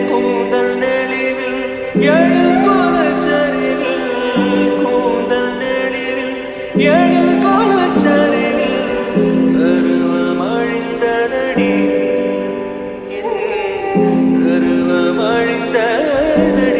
கூந்தல் நெளிவில் எழில் கோலச்சரிவில் கூந்தல் நெளிவில் எழில் கோலச்சரிவில் கருவம் அழிந்ததடி கருவம் அழிந்ததடி